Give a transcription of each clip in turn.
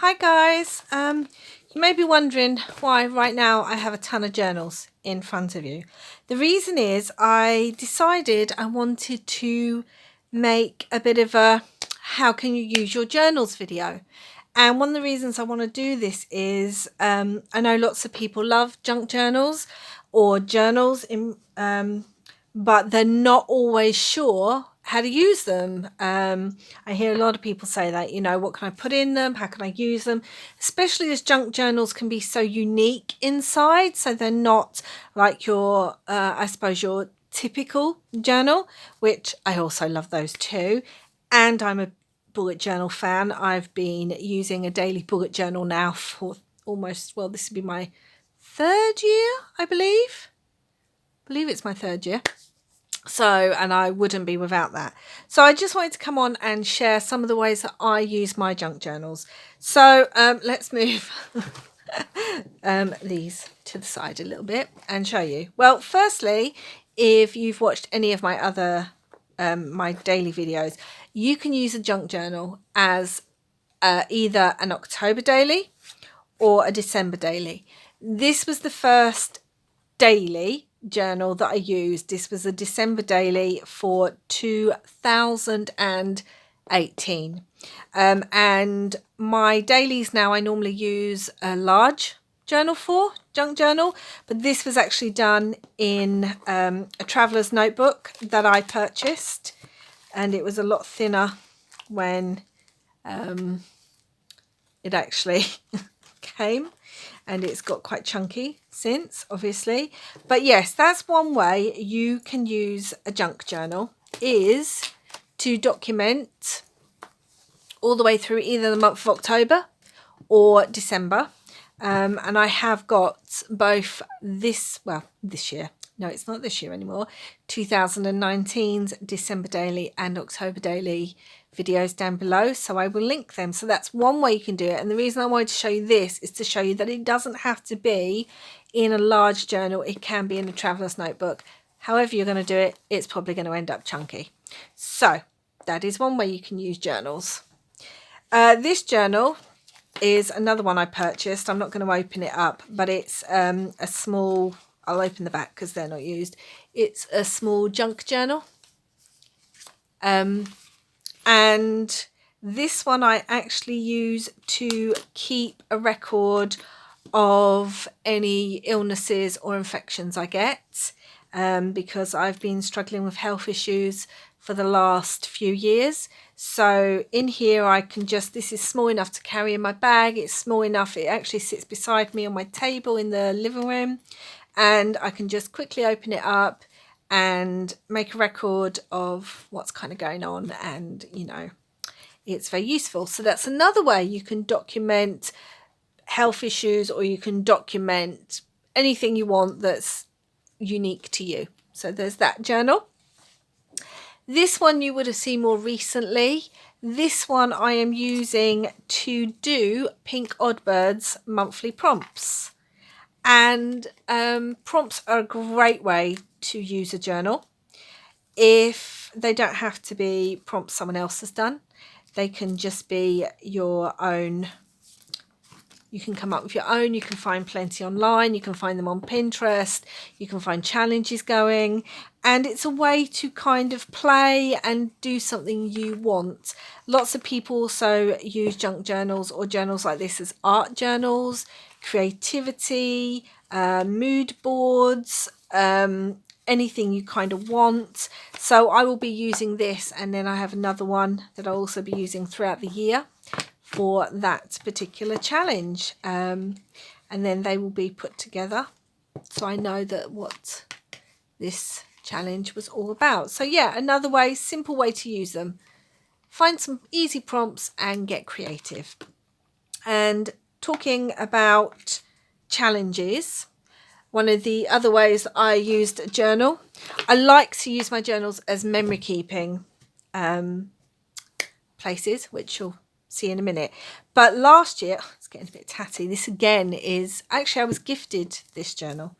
Hi guys, you may be wondering why right now I have a ton of journals in front of you. The reason is I decided I wanted to make a bit of a how can you use your journals video. And one of the reasons I want to do this is I know lots of people love junk journals or journals but they're not always sure how to use them. I hear a lot of people say that, what can I put in them? How can I use them? Especially as junk journals can be so unique inside. So they're not like your, I suppose, your typical journal, which I also love those too. And I'm a bullet journal fan. I've been using a daily bullet journal now for almost, well, this would be my third year, I believe. It's my third year. So, and I wouldn't be without that. So I just wanted to come on and share some of the ways that I use my junk journals. So let's move these to the side a little bit and show you. Well, firstly, if you've watched any of my other my daily videos, you can use a junk journal as either an October daily or a December daily. This was the first daily journal that I used. This was a December daily for 2018. And my dailies now I normally use a large journal for, junk journal, but this was actually done in a traveler's notebook that I purchased, and it was a lot thinner when it actually came, and it's got quite chunky since, obviously. But yes, that's one way you can use a junk journal, is to document all the way through either the month of October or December. And I have got both this year. No, it's not this year anymore. 2019's December daily and October daily videos down below, so I will link them. So that's one way you can do it, and the reason I wanted to show you this is to show you that it doesn't have to be in a large journal. It can be in a traveler's notebook. However you're going to do it, it's probably going to end up chunky. So that is one way you can use journals. This journal is another one I purchased. I'm not going to open it up, but it's a small, I'll open the back because they're not used. It's a small junk journal. And this one I actually use to keep a record of any illnesses or infections I get, because I've been struggling with health issues for the last few years. So in here I can just, this is small enough to carry in my bag. It's small enough, it actually sits beside me on my table in the living room, and I can just quickly open it up and make a record of what's kind of going on, and it's very useful. So that's another way you can document health issues, or you can document anything you want that's unique to you. So there's that journal. This one you would have seen more recently. This one I am using to do Pink Oddbird's monthly prompts. And prompts are a great way to use a journal. If they don't have to be prompts someone else has done, they can just be your own. You can come up with your own. You can find plenty online. You can find them on Pinterest. You can find challenges going. And it's a way to kind of play and do something you want. Lots of people also use junk journals or journals like this as art journals, creativity, mood boards, anything you kind of want. So I will be using this, and then I have another one that I'll also be using throughout the year for that particular challenge, and then they will be put together so I know that what this challenge was all about. So yeah, another way, simple way to use them. Find some easy prompts and get creative. And talking about challenges, one of the other ways I used a journal, I like to use my journals as memory keeping places, which you'll see in a minute. But last year, it's getting a bit tatty. This again is, actually I was gifted this journal.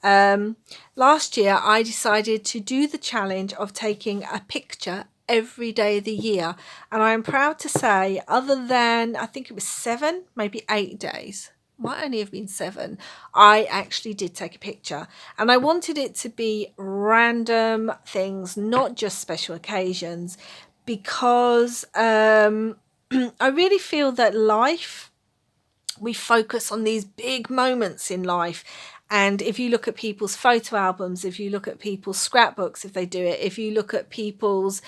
Last year I decided to do the challenge of taking a picture every day of the year. And I'm proud to say, other than, I think it was 7, maybe 8 days, might only have been 7, I actually did take a picture. And I wanted it to be random things, not just special occasions, because I really feel that life, we focus on these big moments in life. And if you look at people's photo albums, if you look at people's scrapbooks, if they do it, if you look at people's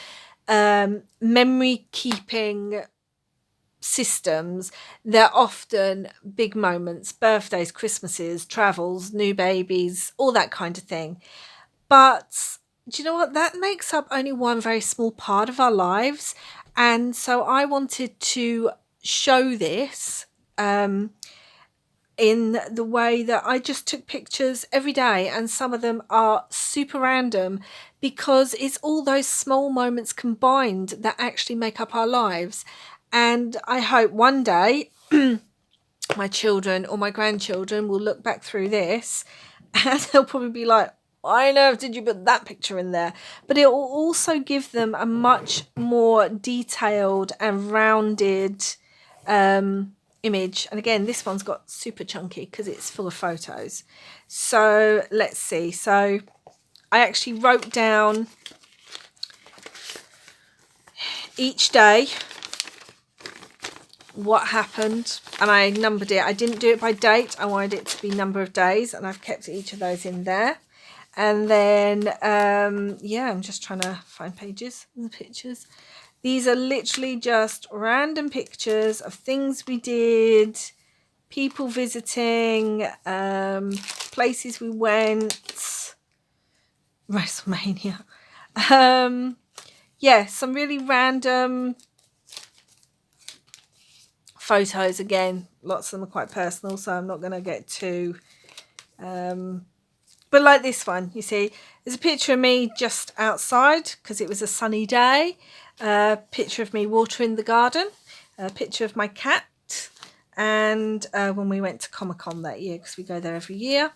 memory keeping systems, they're often big moments: birthdays, Christmases, travels, new babies, all that kind of thing. But do you know what? That makes up only one very small part of our lives. And so I wanted to show this in the way that I just took pictures every day, and some of them are super random, because it's all those small moments combined that actually make up our lives. And I hope one day my children or my grandchildren will look back through this and they'll probably be like, why on earth did you put that picture in there? But it will also give them a much more detailed and rounded image. And again, this one's got super chunky because it's full of photos. So let's see. So I actually wrote down each day what happened, and I numbered it. I didn't do it by date. I wanted it to be number of days, and I've kept each of those in there. And then yeah, I'm just trying to find pages and the pictures. These are literally just random pictures of things we did, people visiting, places we went, WrestleMania. Yeah, some really random photos. Again, lots of them are quite personal, so I'm not going to get too but like this one, you see, there's a picture of me just outside because it was a sunny day, a picture of me watering the garden, a picture of my cat, and when we went to Comic-Con that year, because we go there every year,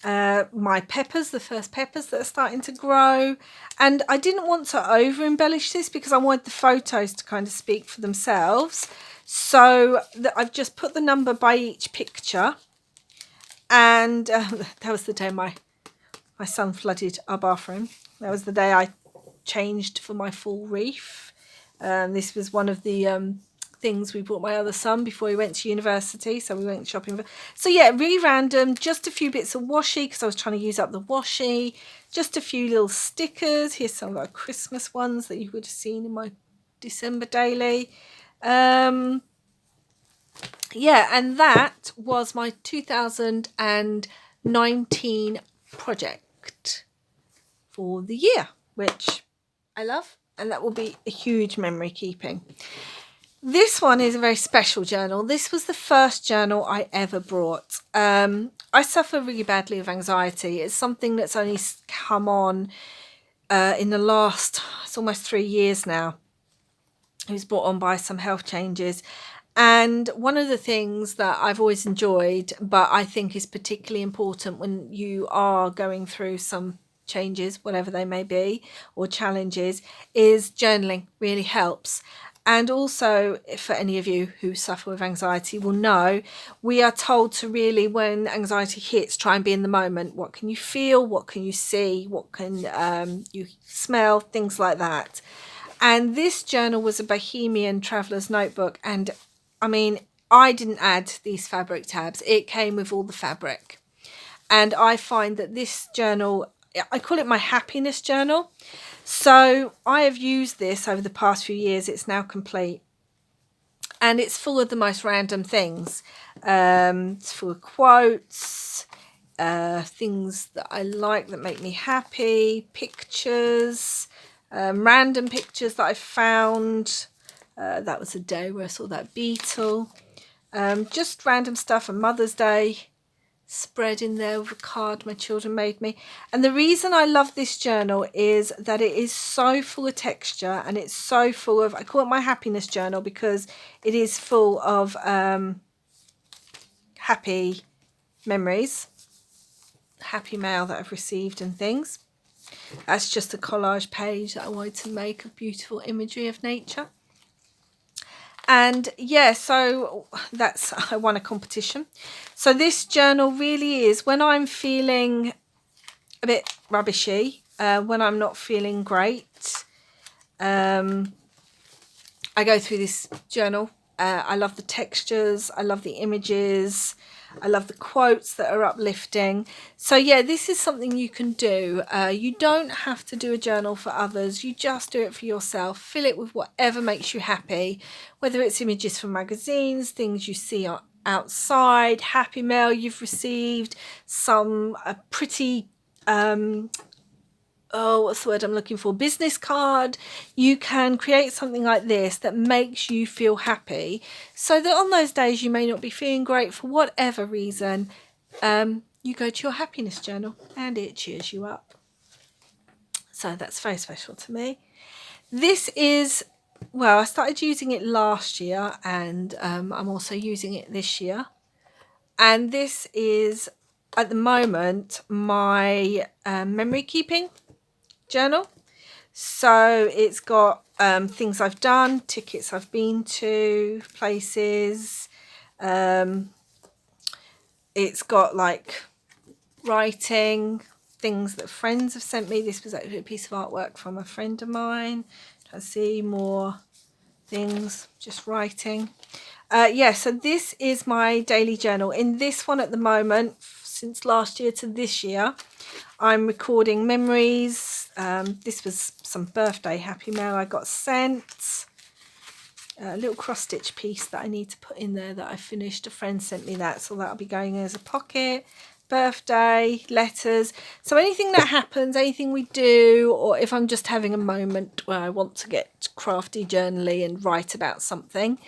my peppers, the first peppers that are starting to grow. And I didn't want to over embellish this because I wanted the photos to kind of speak for themselves. So I've just put the number by each picture. And that was the day my son flooded our bathroom. That was the day I changed for my full reef. This was one of the things we bought my other son before he went to university, so we went shopping. So yeah, really random, just a few bits of washi because I was trying to use up the washi, just a few little stickers. Here's some of our Christmas ones that you would have seen in my December daily. Yeah, and that was my 2019 project for the year, which I love, and that will be a huge memory keeping. This one is a very special journal. This was the first journal I ever brought. I suffer really badly with anxiety. It's something that's only come on in the last, it's almost 3 years now. It was brought on by some health changes. And one of the things that I've always enjoyed, but I think is particularly important when you are going through some changes, whatever they may be, or challenges, is journaling really helps. And also, for any of you who suffer with anxiety will know, we are told to really, when anxiety hits, try and be in the moment. What can you feel? What can you see? What can you smell? Things like that. And this journal was a Bohemian Traveler's Notebook. And I mean, I didn't add these fabric tabs. It came with all the fabric. And I find that this journal, I call it my happiness journal. So I have used this over the past few years. It's now complete. And it's full of the most random things. It's full of quotes, things that I like that make me happy, pictures, random pictures that I found. That was a day where I saw that beetle. Just random stuff. A Mother's Day spread in there with a card my children made me. And the reason I love this journal is that it is so full of texture, and it's so full of, I call it my happiness journal because it is full of happy memories, happy mail that I've received and things. That's just a collage page that I wanted to make of beautiful imagery of nature. And yeah, so that's, I won a competition. So this journal really is when I'm feeling a bit rubbishy, when I'm not feeling great, I go through this journal. I love the textures, I love the images, I love the quotes that are uplifting. So yeah, this is something you can do. You don't have to do a journal for others, you just do it for yourself. Fill it with whatever makes you happy, whether it's images from magazines, things you see outside, happy mail you've received, some pretty what's the word I'm looking for, business card. You can create something like this that makes you feel happy, so that on those days you may not be feeling great for whatever reason, you go to your happiness journal and it cheers you up. So that's very special to me. This is, well, I started using it last year, and I'm also using it this year, and this is at the moment my memory keeping journal. So it's got things I've done, tickets I've been to, places. It's got like writing, things that friends have sent me. This was actually a piece of artwork from a friend of mine. I see more things, just writing. Yeah, so this is my daily journal. In this one at the moment, since last year to this year, I'm recording memories. This was some birthday happy mail I got sent. A little cross stitch piece that I need to put in there that I finished. A friend sent me that, so that'll be going as a pocket. Birthday, letters. So anything that happens, anything we do, or if I'm just having a moment where I want to get crafty, journaly and write about something,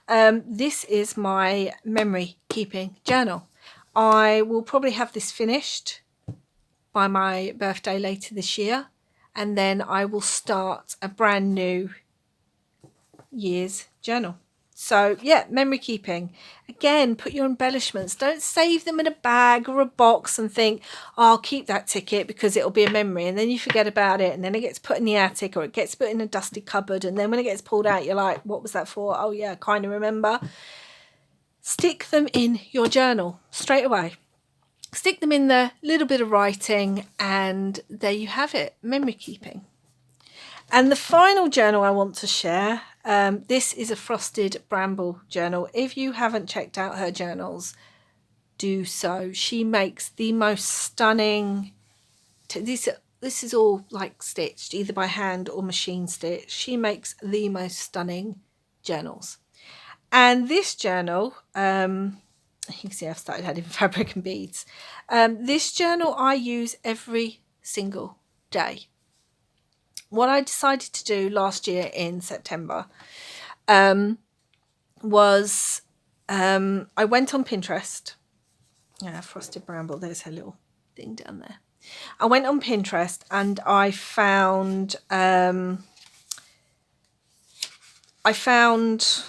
this is my memory keeping journal. I will probably have this finished by my birthday later this year, and then I will start a brand new year's journal. So yeah, memory keeping. Again, put your embellishments. Don't save them in a bag or a box and think, oh, I'll keep that ticket because it'll be a memory, and then you forget about it, and then it gets put in the attic or it gets put in a dusty cupboard, and then when it gets pulled out, you're like, what was that for? Oh yeah, I kind of remember. Stick them in your journal straight away. Stick them in there, little bit of writing, and there you have it, memory keeping. And the final journal I want to share, this is a frosted Bramble journal. If you haven't checked out her journals, do so. She makes the most stunning, this is all like stitched, either by hand or machine stitch. She makes the most stunning journals. And this journal, you can see I've started adding fabric and beads. This journal I use every single day. What I decided to do last year in September was I went on Pinterest. Yeah, frosted Bramble, there's her little thing down there. I went on Pinterest and I found,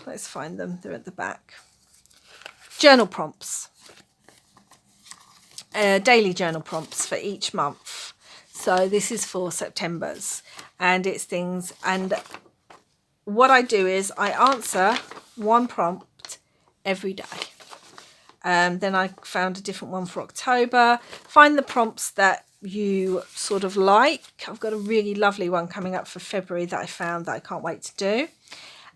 let's find them, they're at the back, journal prompts, daily journal prompts for each month. So this is for September's, and it's things, and what I do is I answer one prompt every day. Then I found a different one for October. Find the prompts that you sort of like. I've got a really lovely one coming up for February that I found that I can't wait to do.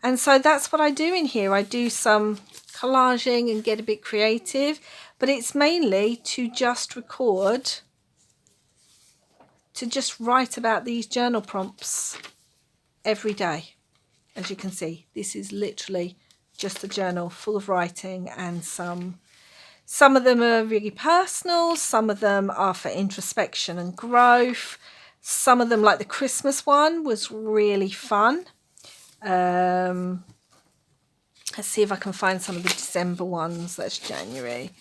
And so that's what I do in here. I do some collaging and get a bit creative, but it's mainly to just record, to just write about these journal prompts every day. As you can see, this is literally just a journal full of writing, and some of them are really personal, some of them are for introspection and growth, some of them, like the Christmas one, was really fun. Let's see if I can find some of the December ones. That's January.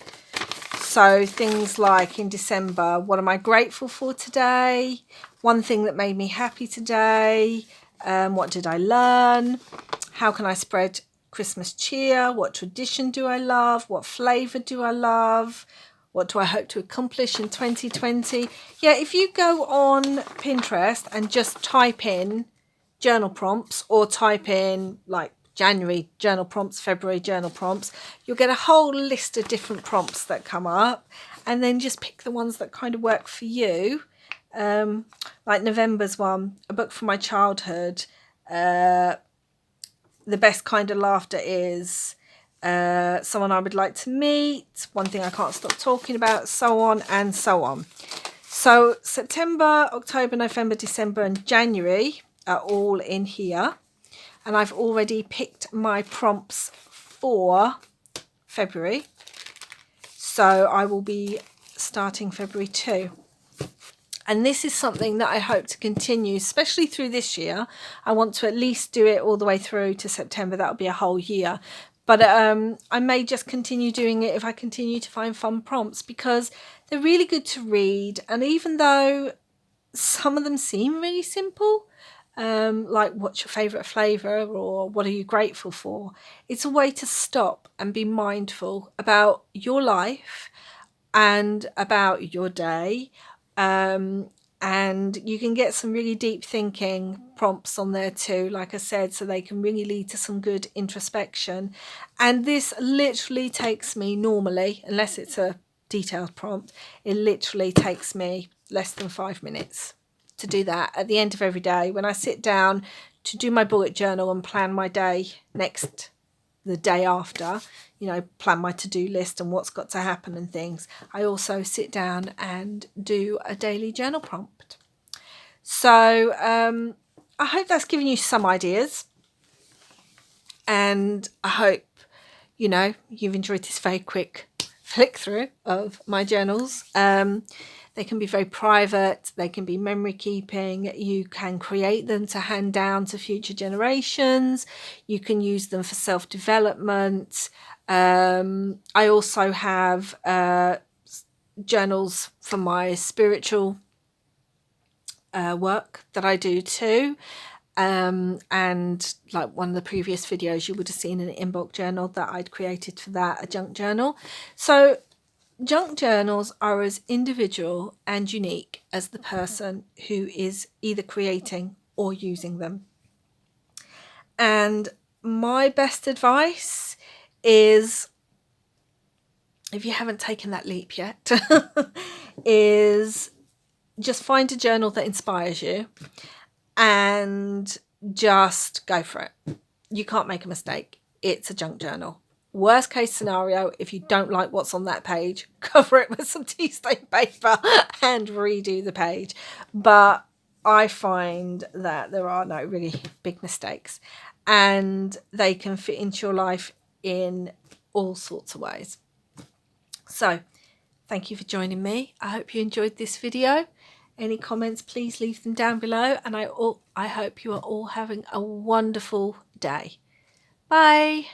So things like in December, what am I grateful for today? One thing that made me happy today. What did I learn? How can I spread Christmas cheer? What tradition do I love? What flavour do I love? What do I hope to accomplish in 2020? Yeah, if you go on Pinterest and just type in journal prompts, or type in like January journal prompts, February journal prompts, you'll get a whole list of different prompts that come up, and then just pick the ones that kind of work for you. Like November's one, a book from my childhood, the best kind of laughter is someone I would like to meet, one thing I can't stop talking about, so on and so on. So September, October, November, December and January are all in here, and I've already picked my prompts for February, so I will be starting February too. And this is something that I hope to continue, especially through this year. I want to at least do it all the way through to September. That'll be a whole year. But I may just continue doing it if I continue to find fun prompts, because they're really good to read. And even though some of them seem really simple, like what's your favourite flavour, or what are you grateful for, it's a way to stop and be mindful about your life and about your day. And you can get some really deep thinking prompts on there too, like I said, so they can really lead to some good introspection. And this literally takes me, normally, unless it's a detailed prompt, it literally takes me less than 5 minutes to do that at the end of every day. When I sit down to do my bullet journal and plan my day the day after, you know, plan my to-do list and what's got to happen and things, I also sit down and do a daily journal prompt. So I hope that's given you some ideas, and I hope, you know, you've enjoyed this very quick flick through of my journals. They can be very private, they can be memory keeping, you can create them to hand down to future generations, you can use them for self-development. I also have journals for my spiritual work that I do too. And like one of the previous videos, you would have seen an inbox journal that I'd created for that, a junk journal. So junk journals are as individual and unique as the person who is either creating or using them. And my best advice is, if you haven't taken that leap yet, is just find a journal that inspires you and just go for it. You can't make a mistake. It's a junk journal. Worst case scenario, if you don't like what's on that page, cover it with some tea stain paper and redo the page. But I find that there are no really big mistakes, and they can fit into your life in all sorts of ways. So thank you for joining me. I hope you enjoyed this video. Any comments, please leave them down below, and I hope you are all having a wonderful day. Bye.